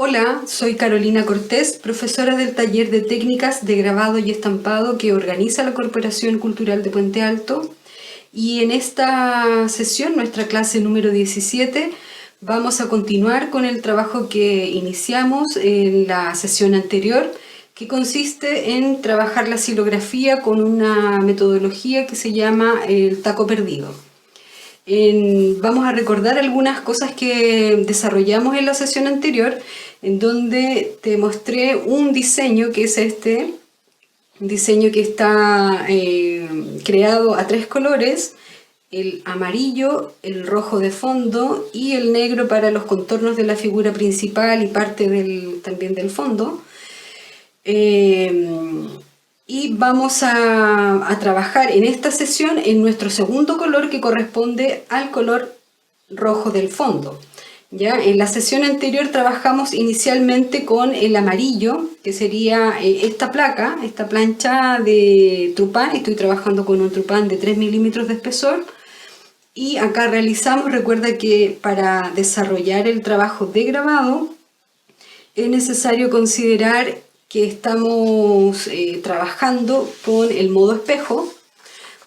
Hola, soy Carolina Cortés, profesora del taller de técnicas de grabado y estampado que organiza la Corporación Cultural de Puente Alto. Y en esta sesión, nuestra clase número 17, vamos a continuar con el trabajo que iniciamos en la sesión anterior, que consiste en trabajar la xilografía con una metodología que se llama el taco perdido. Vamos a recordar algunas cosas que desarrollamos en la sesión anterior, en donde te mostré un diseño que es este, un diseño que está creado a 3 colores, el amarillo, el rojo de fondo y el negro para los contornos de la figura principal y parte también del fondo. Y vamos a trabajar en esta sesión en nuestro segundo color, que corresponde al color rojo del fondo. ¿Ya? En la sesión anterior trabajamos inicialmente con el amarillo, que sería esta placa, esta plancha de trupán. Estoy trabajando con un trupán de 3 milímetros de espesor. Y acá realizamos, recuerda que para desarrollar el trabajo de grabado es necesario considerar que estamos trabajando con el modo espejo.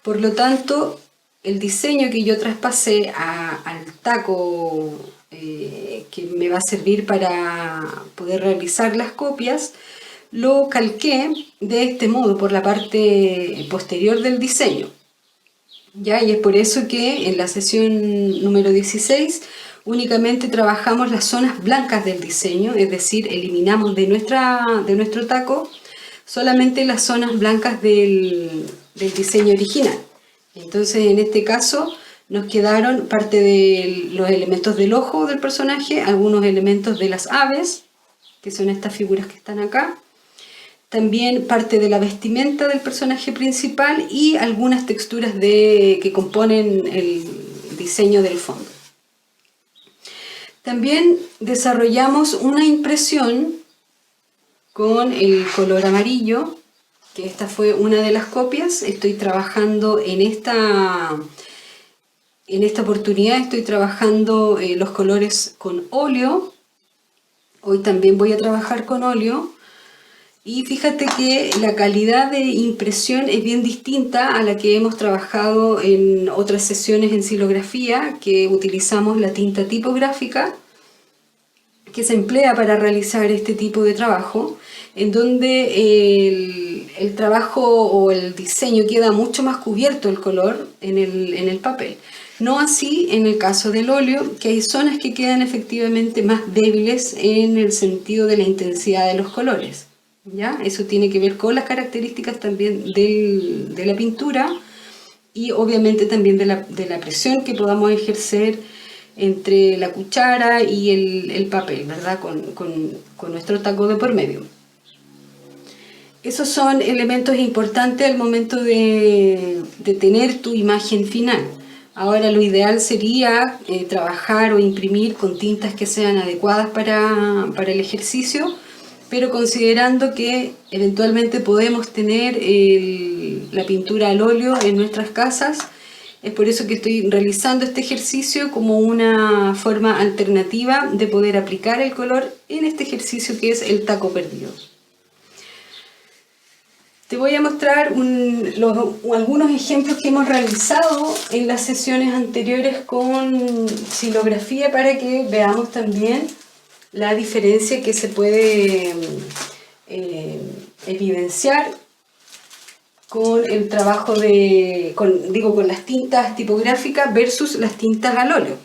Por lo tanto, el diseño que yo traspasé al taco que me va a servir para poder realizar las copias, lo calqué de este modo por la parte posterior del diseño. ¿Ya? Y es por eso que en la sesión número 16 únicamente trabajamos las zonas blancas del diseño, es decir, eliminamos de nuestro taco solamente las zonas blancas del diseño original. Entonces, en este caso, nos quedaron parte de los elementos del ojo del personaje, algunos elementos de las aves, que son estas figuras que están acá, también parte de la vestimenta del personaje principal y algunas texturas que componen el diseño del fondo. También desarrollamos una impresión con el color amarillo, que esta fue una de las copias. Estoy trabajando en esta oportunidad, estoy trabajando los colores con óleo. Hoy también voy a trabajar con óleo. Y fíjate que la calidad de impresión es bien distinta a la que hemos trabajado en otras sesiones en xilografía, que utilizamos la tinta tipográfica, que se emplea para realizar este tipo de trabajo, en donde el trabajo o el diseño queda mucho más cubierto el color en el papel. No así en el caso del óleo, que hay zonas que quedan efectivamente más débiles en el sentido de la intensidad de los colores. ¿Ya? Eso tiene que ver con las características también de la pintura y obviamente también de la presión que podamos ejercer entre la cuchara y el papel, ¿verdad? Con nuestro taco de por medio. Esos son elementos importantes al momento de tener tu imagen final. Ahora lo ideal sería trabajar o imprimir con tintas que sean adecuadas para el ejercicio, pero considerando que eventualmente podemos tener la pintura al óleo en nuestras casas, es por eso que estoy realizando este ejercicio como una forma alternativa de poder aplicar el color en este ejercicio que es el taco perdido. Te voy a mostrar algunos ejemplos que hemos realizado en las sesiones anteriores con xilografía para que veamos también la diferencia que se puede evidenciar con el trabajo con las tintas tipográficas versus las tintas al óleo.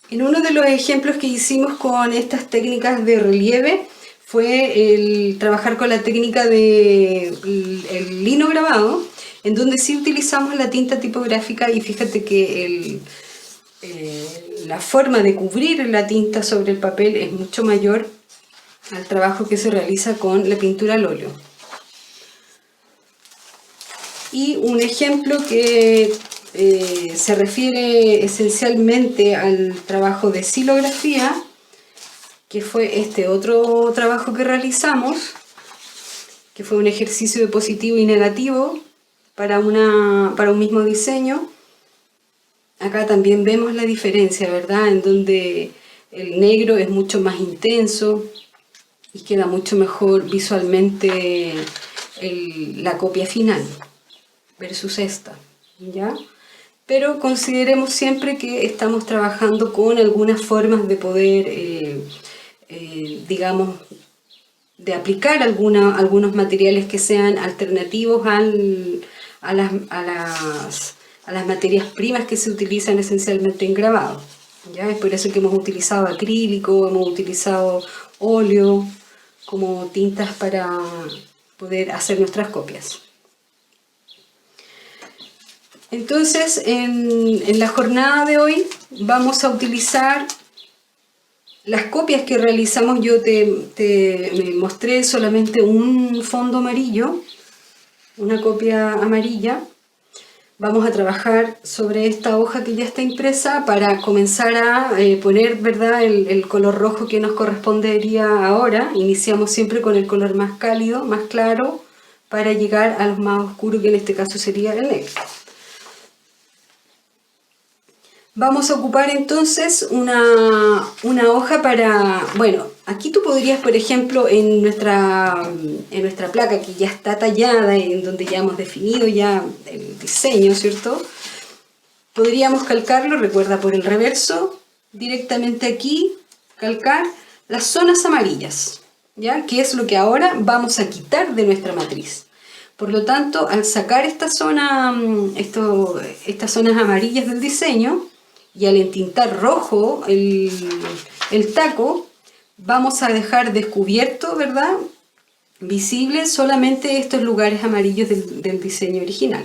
En uno de los ejemplos que hicimos con estas técnicas de relieve fue el trabajar con la técnica del lino grabado, en donde sí utilizamos la tinta tipográfica y fíjate que la forma de cubrir la tinta sobre el papel es mucho mayor al trabajo que se realiza con la pintura al óleo. Y un ejemplo que se refiere esencialmente al trabajo de xilografía, que fue este otro trabajo que realizamos, que fue un ejercicio de positivo y negativo, para un mismo diseño. Acá también vemos la diferencia, ¿verdad? En donde el negro es mucho más intenso y queda mucho mejor visualmente la copia final versus esta, ¿ya? Pero consideremos siempre que estamos trabajando con algunas formas de poder, digamos, de aplicar algunos materiales que sean alternativos a las materias primas que se utilizan esencialmente en grabado. ¿Ya? Es por eso que hemos utilizado acrílico, hemos utilizado óleo como tintas para poder hacer nuestras copias. Entonces, en la jornada de hoy vamos a utilizar las copias que realizamos. Yo me mostré solamente un fondo amarillo, una copia amarilla. Vamos a trabajar sobre esta hoja que ya está impresa para comenzar a poner, ¿verdad?, el color rojo que nos correspondería ahora. Iniciamos siempre con el color más cálido, más claro, para llegar a los más oscuros, que en este caso sería el negro. Vamos a ocupar entonces una hoja para, bueno, aquí tú podrías, por ejemplo, en nuestra placa que ya está tallada, en donde ya hemos definido ya el diseño, ¿cierto? Podríamos calcarlo, recuerda, por el reverso, directamente aquí, calcar las zonas amarillas, ¿ya? Que es lo que ahora vamos a quitar de nuestra matriz. Por lo tanto, al sacar estas zonas amarillas del diseño, y al entintar rojo el taco, vamos a dejar descubierto, ¿verdad?, visible solamente estos lugares amarillos del diseño original.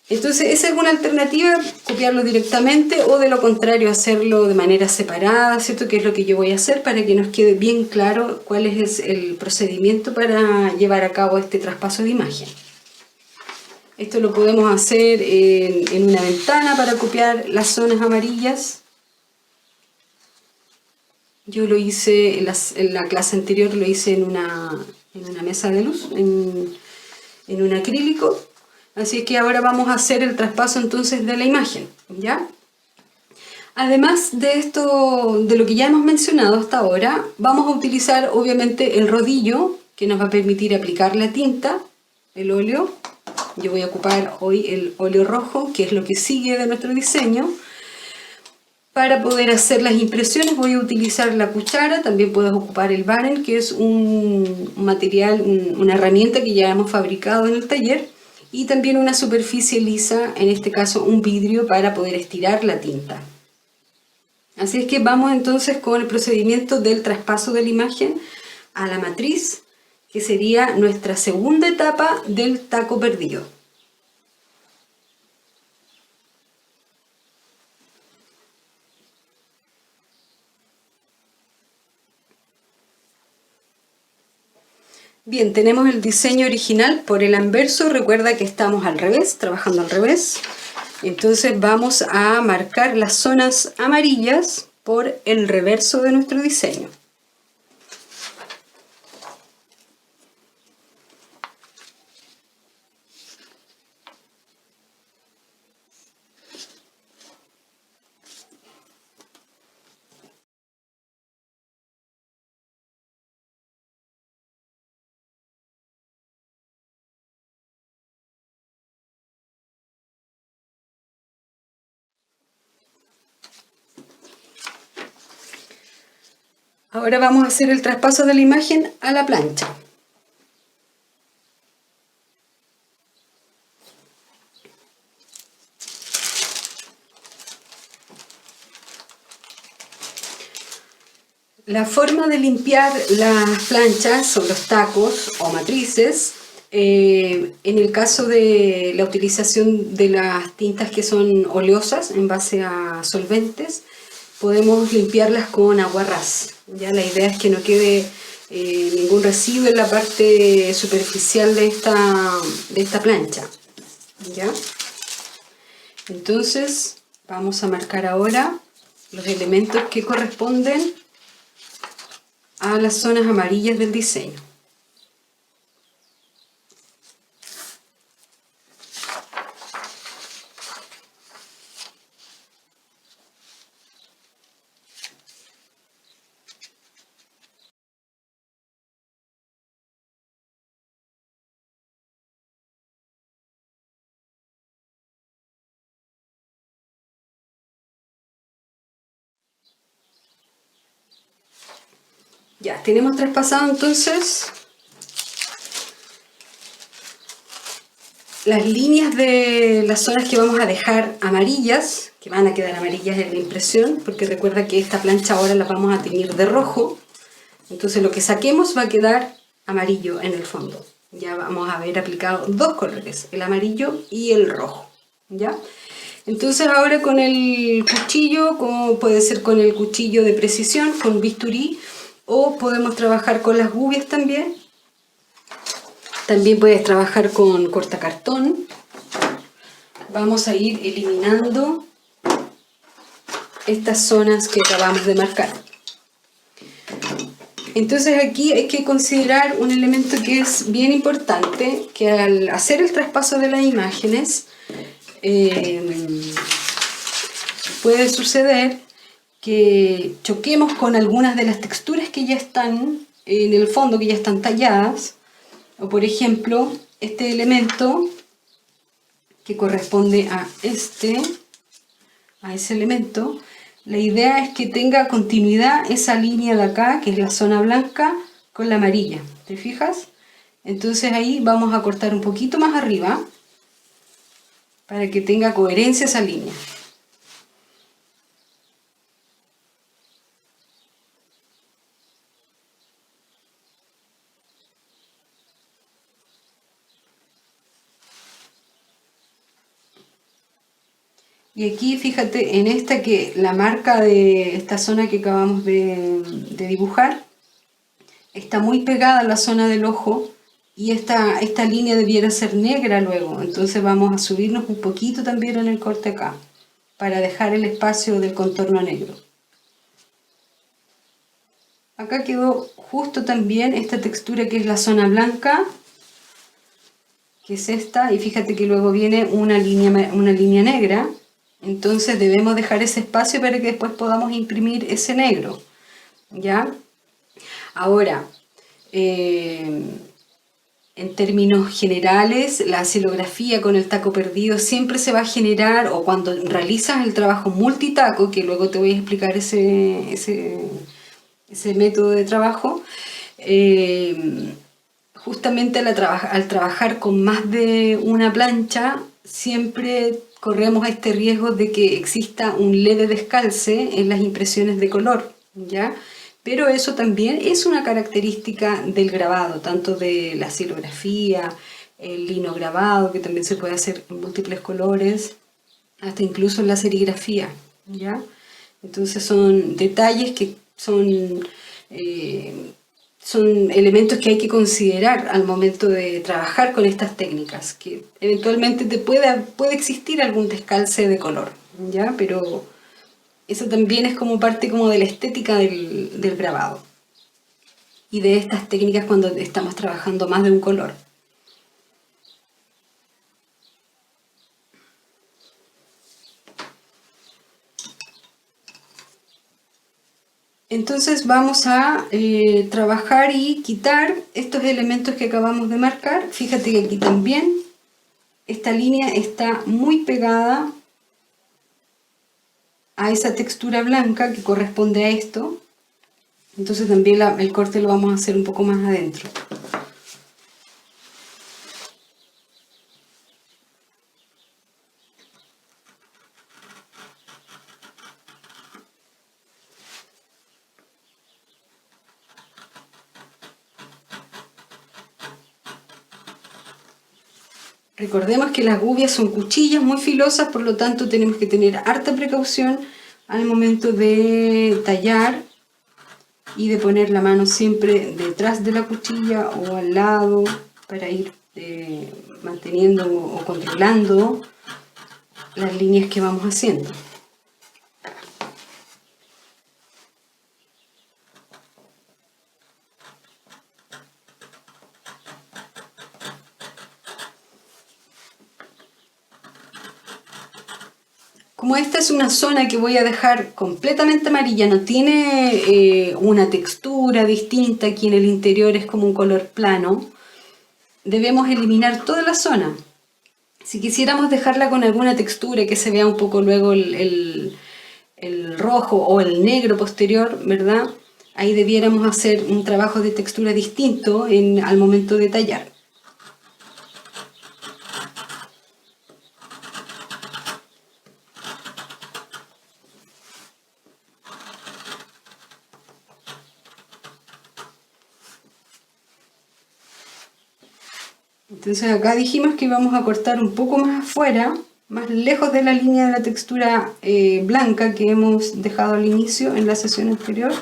Entonces, esa es una alternativa, copiarlo directamente, o de lo contrario, hacerlo de manera separada, ¿cierto? Que es lo que yo voy a hacer para que nos quede bien claro cuál es el procedimiento para llevar a cabo este traspaso de imagen. Esto lo podemos hacer en una ventana para copiar las zonas amarillas. Yo lo hice en la clase anterior, lo hice en una mesa de luz, en un acrílico. Así que ahora vamos a hacer el traspaso entonces de la imagen, ¿ya? Además de esto, de lo que ya hemos mencionado hasta ahora, vamos a utilizar obviamente el rodillo, que nos va a permitir aplicar la tinta, el óleo. Yo voy a ocupar hoy el óleo rojo, que es lo que sigue de nuestro diseño. Para poder hacer las impresiones voy a utilizar la cuchara. También puedes ocupar el barrel, que es un material, una herramienta que ya hemos fabricado en el taller. Y también una superficie lisa, en este caso un vidrio, para poder estirar la tinta. Así es que vamos entonces con el procedimiento del traspaso de la imagen a la matriz, que sería nuestra segunda etapa del taco perdido. Bien, tenemos el diseño original por el anverso. Recuerda que estamos al revés, trabajando al revés. Entonces vamos a marcar las zonas amarillas por el reverso de nuestro diseño. Ahora vamos a hacer el traspaso de la imagen a la plancha. La forma de limpiar las planchas o los tacos o matrices, en el caso de la utilización de las tintas que son oleosas en base a solventes, podemos limpiarlas con agua ras. Ya la idea es que no quede ningún residuo en la parte superficial de esta plancha. ¿Ya? Entonces vamos a marcar ahora los elementos que corresponden a las zonas amarillas del diseño. Ya, tenemos traspasado entonces las líneas de las zonas que vamos a dejar amarillas, que van a quedar amarillas en la impresión, porque recuerda que esta plancha ahora la vamos a teñir de rojo, entonces lo que saquemos va a quedar amarillo en el fondo. Ya vamos a haber aplicado dos colores, el amarillo y el rojo, ¿ya? Entonces ahora con el cuchillo, como puede ser con el cuchillo de precisión, con bisturí, o podemos trabajar con las gubias también. También puedes trabajar con cortacartón. Vamos a ir eliminando estas zonas que acabamos de marcar. Entonces aquí hay que considerar un elemento que es bien importante, que al hacer el traspaso de las imágenes puede suceder que choquemos con algunas de las texturas que ya están en el fondo, que ya están talladas, o por ejemplo este elemento que corresponde a ese elemento. La idea es que tenga continuidad esa línea de acá, que es la zona blanca, con la amarilla, ¿te fijas? Entonces ahí vamos a cortar un poquito más arriba para que tenga coherencia esa línea. Y aquí fíjate en esta que la marca de esta zona que acabamos de dibujar está muy pegada a la zona del ojo y esta línea debiera ser negra luego, entonces vamos a subirnos un poquito también en el corte acá para dejar el espacio del contorno negro. Acá quedó justo también esta textura que es la zona blanca, que es esta, y fíjate que luego viene una línea negra. Entonces debemos dejar ese espacio para que después podamos imprimir ese negro, ¿ya? Ahora, en términos generales, la xilografía con el taco perdido siempre se va a generar, o cuando realizas el trabajo multitaco, que luego te voy a explicar ese método de trabajo, justamente al trabajar con más de una plancha, siempre corremos este riesgo de que exista un leve descalce en las impresiones de color, ¿ya? Pero eso también es una característica del grabado, tanto de la xilografía, el linograbado, que también se puede hacer en múltiples colores, hasta incluso en la serigrafía, ¿ya? Entonces son detalles que son elementos que hay que considerar al momento de trabajar con estas técnicas, que eventualmente puede existir algún descalce de color, ¿ya? Pero eso también es como parte como de la estética del grabado y de estas técnicas cuando estamos trabajando más de un color. Entonces vamos a trabajar y quitar estos elementos que acabamos de marcar. Fíjate que aquí también esta línea está muy pegada a esa textura blanca que corresponde a esto. Entonces también el corte lo vamos a hacer un poco más adentro. Recordemos que las gubias son cuchillas muy filosas, por lo tanto tenemos que tener harta precaución al momento de tallar y de poner la mano siempre detrás de la cuchilla o al lado para ir manteniendo o controlando las líneas que vamos haciendo. Como esta es una zona que voy a dejar completamente amarilla, no tiene una textura distinta, aquí en el interior es como un color plano, debemos eliminar toda la zona. Si quisiéramos dejarla con alguna textura que se vea un poco luego el rojo o el negro posterior, ¿verdad? Ahí debiéramos hacer un trabajo de textura distinto al momento de tallar. Entonces acá dijimos que íbamos a cortar un poco más afuera, más lejos de la línea de la textura blanca que hemos dejado al inicio en la sesión anterior.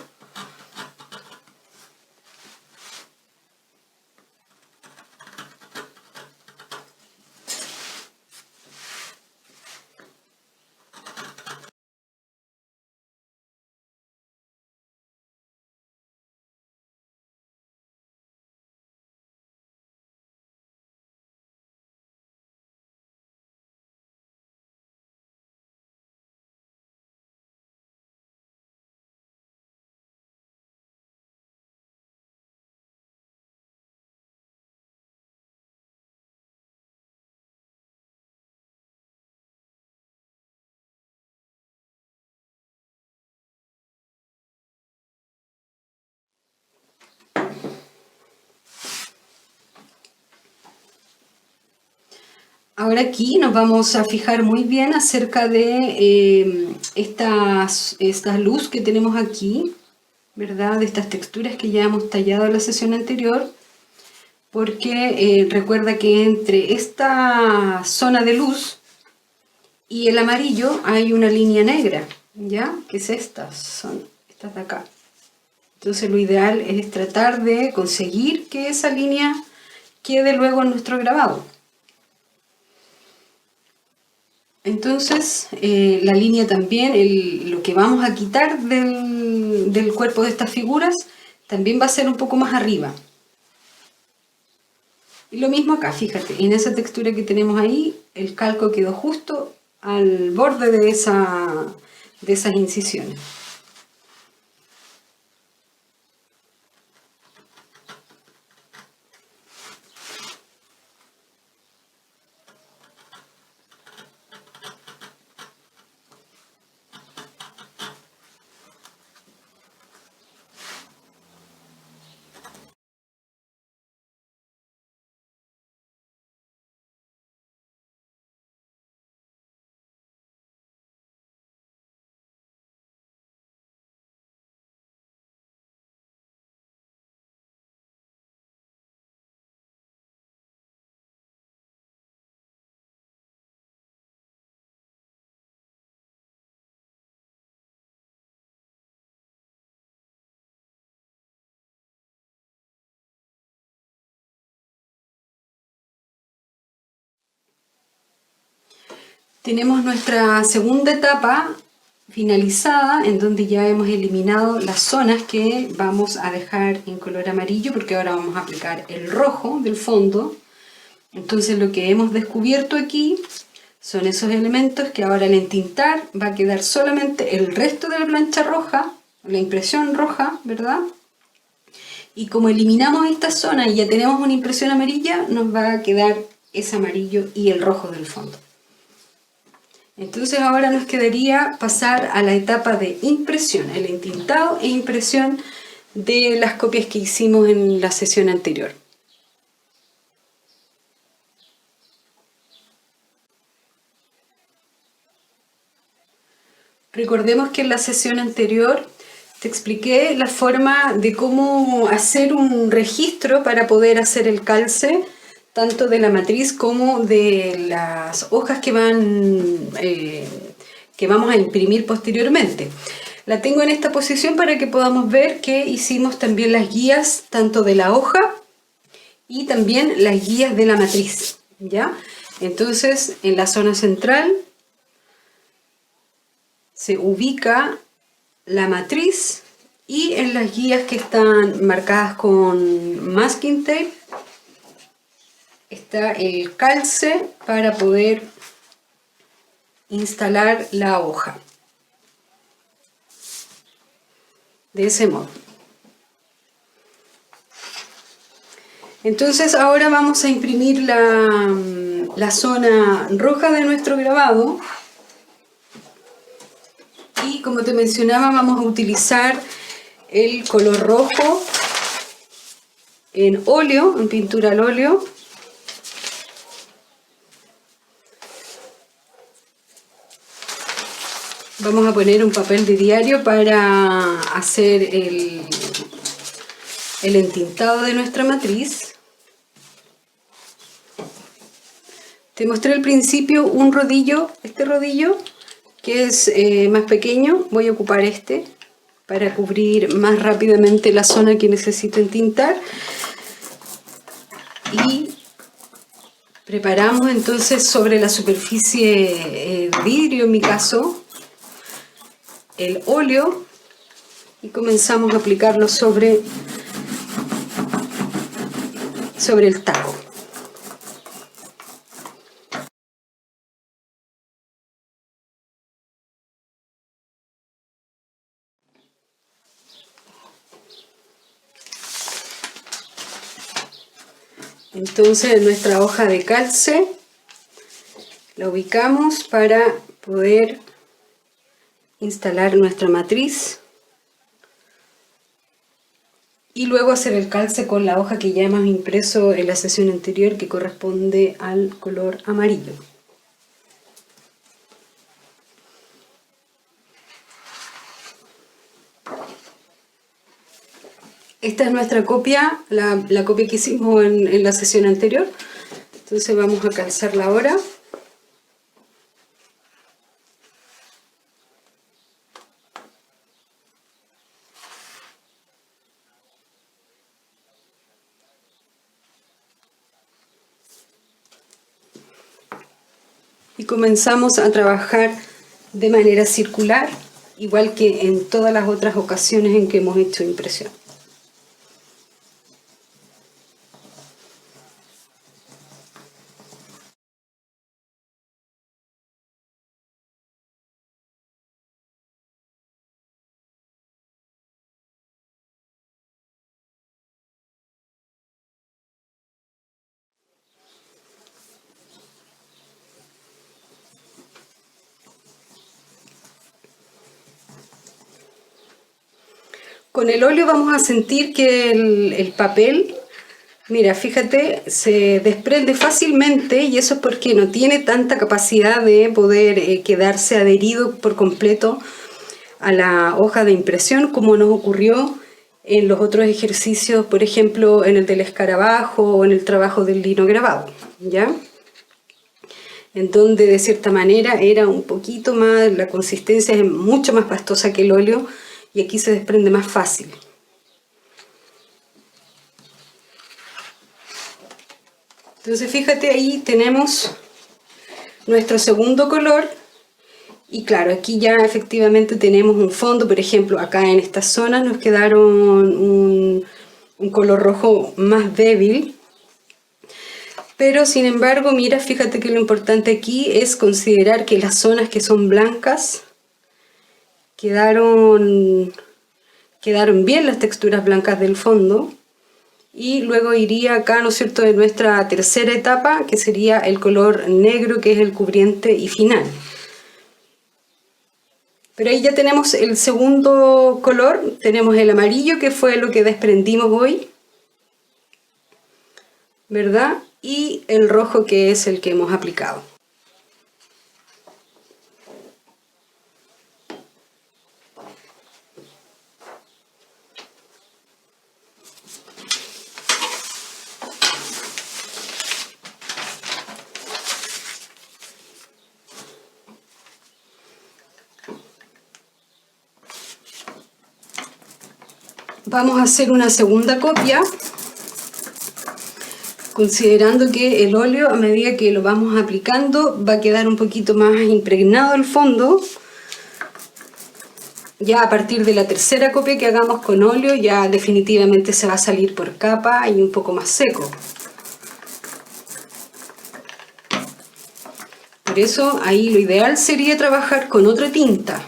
Ahora aquí nos vamos a fijar muy bien acerca de esta luz que tenemos aquí, ¿verdad? De estas texturas que ya hemos tallado en la sesión anterior, porque recuerda que entre esta zona de luz y el amarillo hay una línea negra, ¿ya? Que es estas de acá. Entonces lo ideal es tratar de conseguir que esa línea quede luego en nuestro grabado. Entonces la línea también, lo que vamos a quitar del cuerpo de estas figuras, también va a ser un poco más arriba. Y lo mismo acá, fíjate, en esa textura que tenemos ahí, el calco quedó justo al borde de esas incisiones. Tenemos nuestra segunda etapa finalizada, en donde ya hemos eliminado las zonas que vamos a dejar en color amarillo, porque ahora vamos a aplicar el rojo del fondo. Entonces lo que hemos descubierto aquí son esos elementos que ahora al entintar va a quedar solamente el resto de la plancha roja, la impresión roja, ¿verdad? Y como eliminamos esta zona y ya tenemos una impresión amarilla, nos va a quedar ese amarillo y el rojo del fondo. Entonces ahora nos quedaría pasar a la etapa de impresión, el entintado e impresión de las copias que hicimos en la sesión anterior. Recordemos que en la sesión anterior te expliqué la forma de cómo hacer un registro para poder hacer el calce, tanto de la matriz como de las hojas que vamos a imprimir posteriormente. La tengo en esta posición para que podamos ver que hicimos también las guías tanto de la hoja y también las guías de la matriz, ¿ya? Entonces, en la zona central se ubica la matriz y en las guías que están marcadas con masking tape está el calce para poder instalar la hoja. De ese modo. Entonces ahora vamos a imprimir la zona roja de nuestro grabado. Y como te mencionaba, vamos a utilizar el color rojo en óleo, en pintura al óleo. Vamos a poner un papel de diario para hacer el entintado de nuestra matriz. Te mostré al principio un rodillo, este rodillo, que es más pequeño. Voy a ocupar este para cubrir más rápidamente la zona que necesito entintar. Y preparamos entonces sobre la superficie de vidrio, en mi caso, el óleo, y comenzamos a aplicarlo sobre el taco. Entonces nuestra hoja de calce la ubicamos para poder instalar nuestra matriz y luego hacer el calce con la hoja que ya hemos impreso en la sesión anterior, que corresponde al color amarillo. Esta es nuestra copia, la copia que hicimos en la sesión anterior. Entonces vamos a calzarla ahora. Y comenzamos a trabajar de manera circular, igual que en todas las otras ocasiones en que hemos hecho impresión. Con el óleo vamos a sentir que el papel, mira, fíjate, se desprende fácilmente, y eso es porque no tiene tanta capacidad de poder quedarse adherido por completo a la hoja de impresión, como nos ocurrió en los otros ejercicios, por ejemplo, en el del escarabajo o en el trabajo del lino grabado, ¿ya? En donde de cierta manera era un poquito más, la consistencia es mucho más pastosa que el óleo, y aquí se desprende más fácil. Entonces fíjate, ahí tenemos nuestro segundo color, y claro, aquí ya efectivamente tenemos un fondo. Por ejemplo, acá en esta zona nos quedaron un color rojo más débil, pero sin embargo, mira, fíjate que lo importante aquí es considerar que las zonas que son blancas quedaron bien, las texturas blancas del fondo. Y luego iría acá, ¿no es cierto?, de nuestra tercera etapa, que sería el color negro, que es el cubriente y final. Pero ahí ya tenemos el segundo color, tenemos el amarillo, que fue lo que desprendimos hoy, ¿verdad? Y el rojo, que es el que hemos aplicado. Vamos a hacer una segunda copia, considerando que el óleo, a medida que lo vamos aplicando, va a quedar un poquito más impregnado el fondo. Ya a partir de la tercera copia que hagamos con óleo, ya definitivamente se va a salir por capa y un poco más seco. Por eso ahí lo ideal sería trabajar con otra tinta.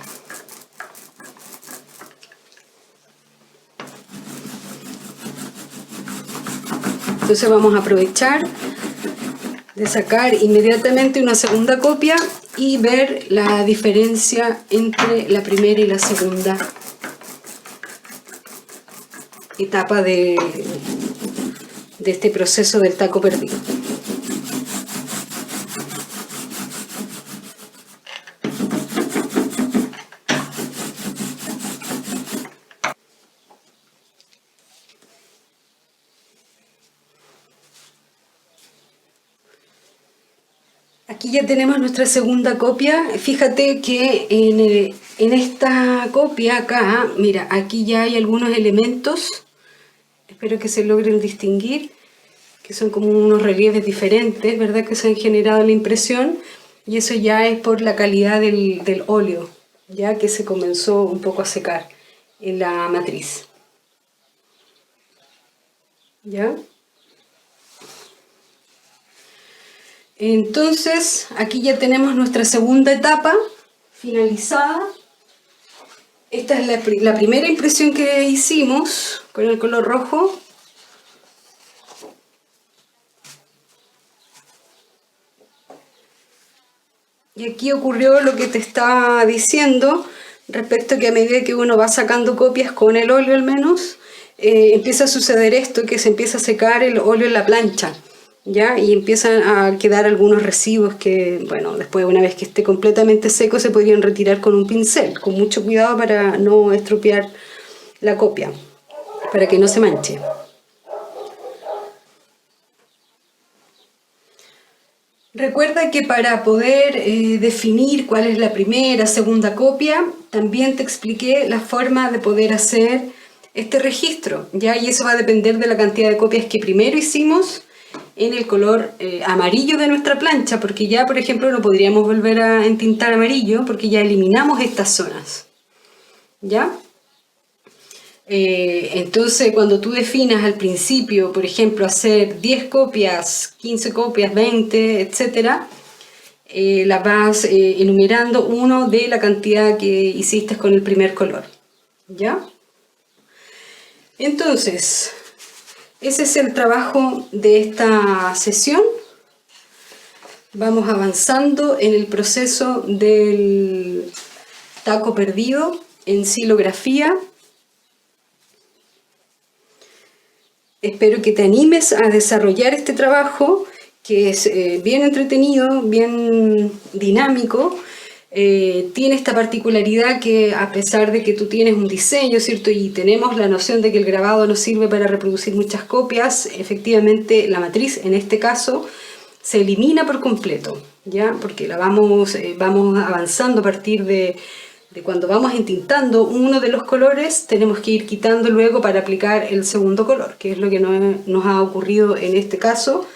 Entonces vamos a aprovechar de sacar inmediatamente una segunda copia y ver la diferencia entre la primera y la segunda etapa de este proceso del taco perdido. Aquí ya tenemos nuestra segunda copia. Fíjate que en esta copia acá, mira, aquí ya hay algunos elementos, espero que se logren distinguir, que son como unos relieves diferentes, ¿verdad? Que se han generado en la impresión, y eso ya es por la calidad del óleo, ya que se comenzó un poco a secar en la matriz. ¿Ya? Entonces, aquí ya tenemos nuestra segunda etapa finalizada. Esta es la primera impresión que hicimos con el color rojo. Y aquí ocurrió lo que te estaba diciendo respecto a que a medida que uno va sacando copias con el óleo al menos, empieza a suceder esto, que se empieza a secar el óleo en la plancha, ¿ya? Y empiezan a quedar algunos residuos que, bueno, después una vez que esté completamente seco se podrían retirar con un pincel, con mucho cuidado para no estropear la copia, para que no se manche. Recuerda que para poder definir cuál es la primera, segunda copia, también te expliqué la forma de poder hacer este registro, ¿ya? Y eso va a depender de la cantidad de copias que primero hicimos en el color amarillo de nuestra plancha, porque ya, por ejemplo, no podríamos volver a entintar amarillo porque ya eliminamos estas zonas, ¿ya? Entonces, cuando tú definas al principio, por ejemplo, hacer 10 copias, 15 copias, 20, etc., las vas enumerando uno de la cantidad que hiciste con el primer color, ¿ya? Entonces, ese es el trabajo de esta sesión. Vamos avanzando en el proceso del taco perdido en silografía. Espero que te animes a desarrollar este trabajo, que es bien entretenido, bien dinámico. Tiene esta particularidad que, a pesar de que tú tienes un diseño, ¿cierto? Y tenemos la noción de que el grabado nos sirve para reproducir muchas copias, efectivamente la matriz en este caso se elimina por completo, ¿ya? Porque la vamos avanzando a partir de cuando vamos entintando uno de los colores, tenemos que ir quitando luego para aplicar el segundo color, que es lo que nos ha ocurrido en este caso.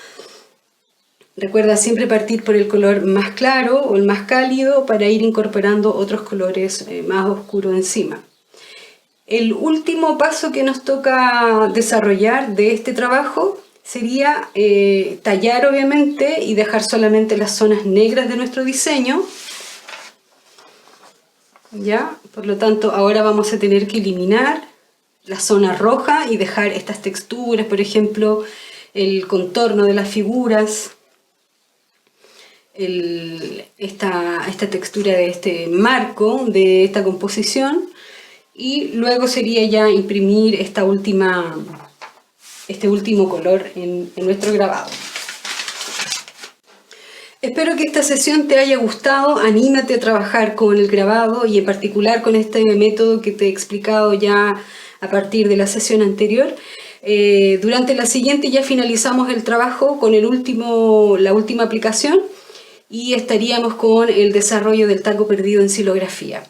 Recuerda siempre partir por el color más claro o el más cálido para ir incorporando otros colores más oscuros encima. El último paso que nos toca desarrollar de este trabajo sería tallar, obviamente, y dejar solamente las zonas negras de nuestro diseño. ¿Ya? Por lo tanto, ahora vamos a tener que eliminar la zona roja y dejar estas texturas, por ejemplo, el contorno de las figuras, esta textura de este marco, de esta composición, y luego sería ya imprimir este último color en nuestro grabado. Espero que esta sesión te haya gustado. Anímate a trabajar con el grabado y en particular con este método que te he explicado ya a partir de la sesión anterior. Durante la siguiente ya finalizamos el trabajo con la última aplicación y estaríamos con el desarrollo del taco perdido en silografía.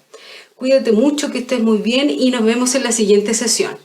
Cuídate mucho, que estés muy bien y nos vemos en la siguiente sesión.